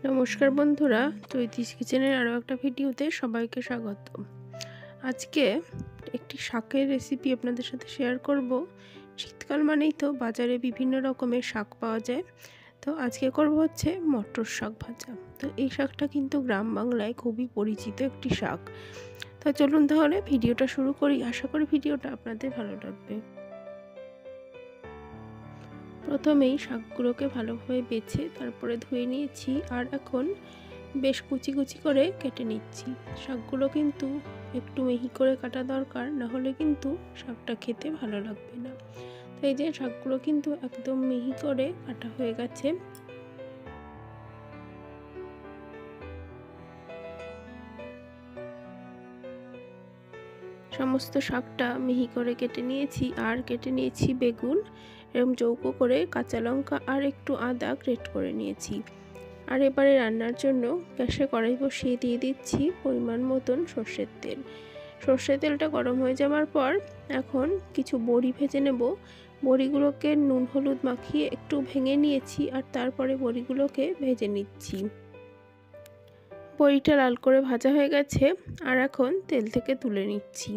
নমস্কার বন্ধুরা, চৈতিস কিচেনের আরও একটা ভিডিওতে সবাইকে স্বাগত। আজকে একটি শাকের রেসিপি আপনাদের সাথে শেয়ার করব। শীতকাল মানেই তো বাজারে বিভিন্ন রকমের শাক পাওয়া যায়। তো আজকে করব হচ্ছে মটর শাক ভাজা। তো এই শাকটা কিন্তু গ্রাম বাংলায় খুবই পরিচিত একটি শাক। তো চলুন তাহলে ভিডিওটা শুরু করি। আশা করি ভিডিওটা আপনাদের ভালো লাগবে। প্রথমেই শাকগুলোকে ভালোভাবে বেছে তারপরে ধুয়ে নিয়েছি, আর এখন বেশ কুচি কুচি করে কেটে নিচ্ছি। শাকগুলো কিন্তু একটু মিহি করে কাটা দরকার, না হলে কিন্তু শাকটা খেতে ভালো লাগবে না। তো এই যে শাকগুলো কিন্তু একদম মিহি করে কাটা হয়ে গেছে। সমস্ত শাকটা মিহি করে কেটে নিয়েছি, আর কেটে নিয়েছি বেগুন, এরকম চৌকো করে, কাঁচা লঙ্কা আর একটু আদা গ্রেট করে নিয়েছি। আর এবারে রান্নার জন্য গ্যাসে কড়াই বসিয়ে দিয়ে দিচ্ছি পরিমাণ মতন সর্ষের তেল। সর্ষের তেলটা গরম হয়ে যাওয়ার পর এখন কিছু বড়ি ভেজে নেব। বড়িগুলোকে নুন হলুদ মাখিয়ে একটু ভেঙে নিয়েছি, আর তারপরে বড়িগুলোকে ভেজে নিচ্ছি। বড়িটা লাল করে ভাজা হয়ে গেছে, আর এখন তেল থেকে তুলে নিচ্ছি।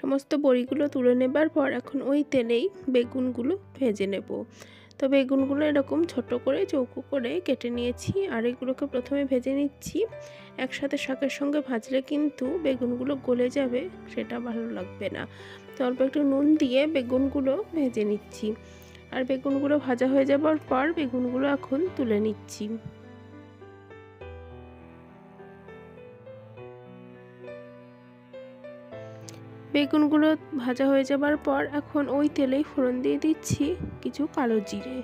সমস্ত বড়িগুলো তুলে নেবার পর এখন ওই তেলেই বেগুনগুলো ভেজে নেব। তো বেগুনগুলো এরকম ছোট করে চৌকো করে কেটে নিয়েছি, আর এগুলোকে প্রথমে ভেজে নিচ্ছি। একসাথে শাকের সঙ্গে ভাজলে কিন্তু বেগুনগুলো গলে যাবে, সেটা ভালো লাগবে না। তো অল্প একটু নুন দিয়ে বেগুনগুলো ভেজে নিচ্ছি, আর বেগুনগুলো ভাজা হয়ে যাবার পর বেগুনগুলো এখন তুলে নিচ্ছি। বেগুনগুলো ভাজা হয়ে যাবার পর এখন ওই তেলেই ফোড়ন দিয়ে দিচ্ছি কিছু কালো জিরে,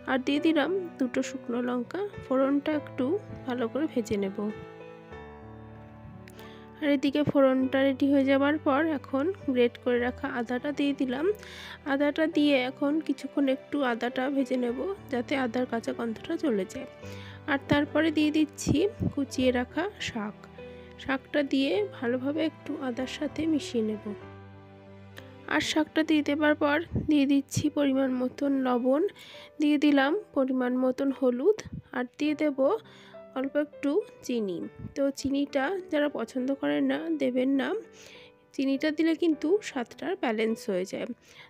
আর দিয়ে দিলাম দুটো শুকনো লঙ্কা। ফোড়নটা একটু ভালো করে ভেজে নেব। আর এদিকে ফোড়নটা রেডি হয়ে যাবার পর এখন গ্রেট করে রাখা আদাটা দিয়ে দিলাম। আদাটা দিয়ে এখন কিছুক্ষণ একটু আদাটা ভেজে নেব, যাতে আদার কাঁচা গন্ধটা চলে যায়। আর তারপরে দিয়ে দিচ্ছি কুচিয়ে রাখা শাক। শাকটা দিয়ে ভালোভাবে একটু আদার সাথে মিশিয়ে নেব। আর শাকটা দিয়ে দেবার পর দিয়ে দিচ্ছি পরিমাণ মতন লবণ, দিয়ে দিলাম পরিমাণ মতন হলুদ, আর দিয়ে দেব অল্প একটু চিনি। তো চিনিটা যারা পছন্দ করেন না দেবেন না, চিনিটা দিলে কিন্তু স্বাদটা ব্যালেন্স হয়ে যায়।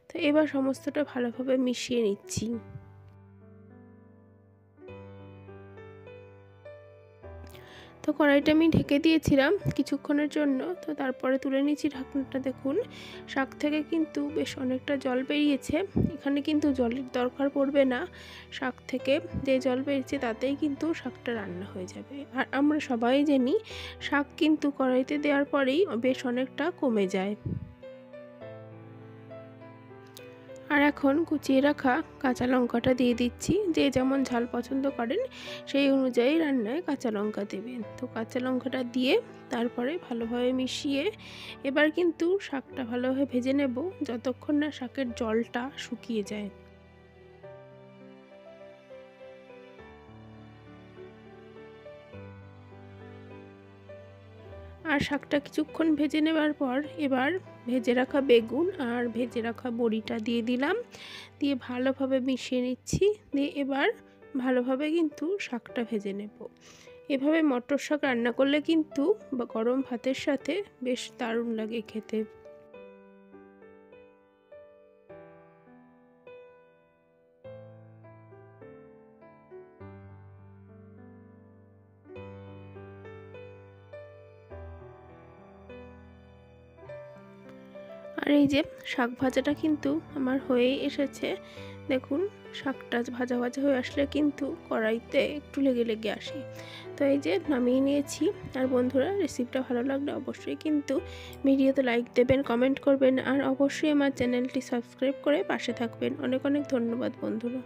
তো এবার সমস্তটা ভালোভাবে মিশিয়ে নিচ্ছি। তো কড়াইটা আমি ঢেকে দিয়েছিলাম কিছুক্ষণের জন্য। তো তারপরে তুলে নিয়েছি ঢাকনাটা। দেখুন, শাক থেকে কিন্তু বেশ অনেকটা জল বেরিয়েছে। এখানে কিন্তু জলের দরকার পড়বে না, শাক থেকে যে জল বেরিয়েছে তাতেই কিন্তু শাকটা রান্না হয়ে যাবে। আর আমরা সবাই জানি শাক কিন্তু কড়াইতে দেওয়ার পরেই বেশ অনেকটা কমে যায়। আর এখন কুচিয়ে রাখা কাঁচা লঙ্কাটা দিয়ে দিচ্ছি। যে যেমন ঝাল পছন্দ করেন সেই অনুযায়ী রান্নায় কাঁচা লঙ্কা দেবেন। তো কাঁচা লঙ্কাটা দিয়ে তারপরে ভালোভাবে মিশিয়ে এবার কিন্তু শাকটা ভালোভাবে ভেজে নেব, যতক্ষণ না শাকের জলটা শুকিয়ে যায়। আর শাকটা কিছুক্ষণ ভেজে নেবার পর এবার ভেজে রাখা বেগুন আর ভেজে রাখা বড়িটা দিয়ে দিলাম, দিয়ে ভালোভাবে মিশিয়ে নিচ্ছি। দিয়ে এবার ভালোভাবে কিন্তু শাকটা ভেজে নেব। এভাবে মটর শাক রান্না করলে কিন্তু গরম ভাতের সাথে বেশ দারুণ লাগে খেতে। আর এই যে শাক ভাজাটা কিন্তু আমার হয়েই এসেছে। দেখুন, শাকটা ভাজা ভাজা হয়ে আসলে কিন্তু কড়াইতে একটু লেগে লেগে আসে। তো এই যে নামিয়ে নিয়েছি। আর বন্ধুরা, রেসিপিটা ভালো লাগলে অবশ্যই কিন্তু ভিডিওতে লাইক দেবেন, কমেন্ট করবেন, আর অবশ্যই আমার চ্যানেলটি সাবস্ক্রাইব করে পাশে থাকবেন। অনেক অনেক ধন্যবাদ বন্ধুরা।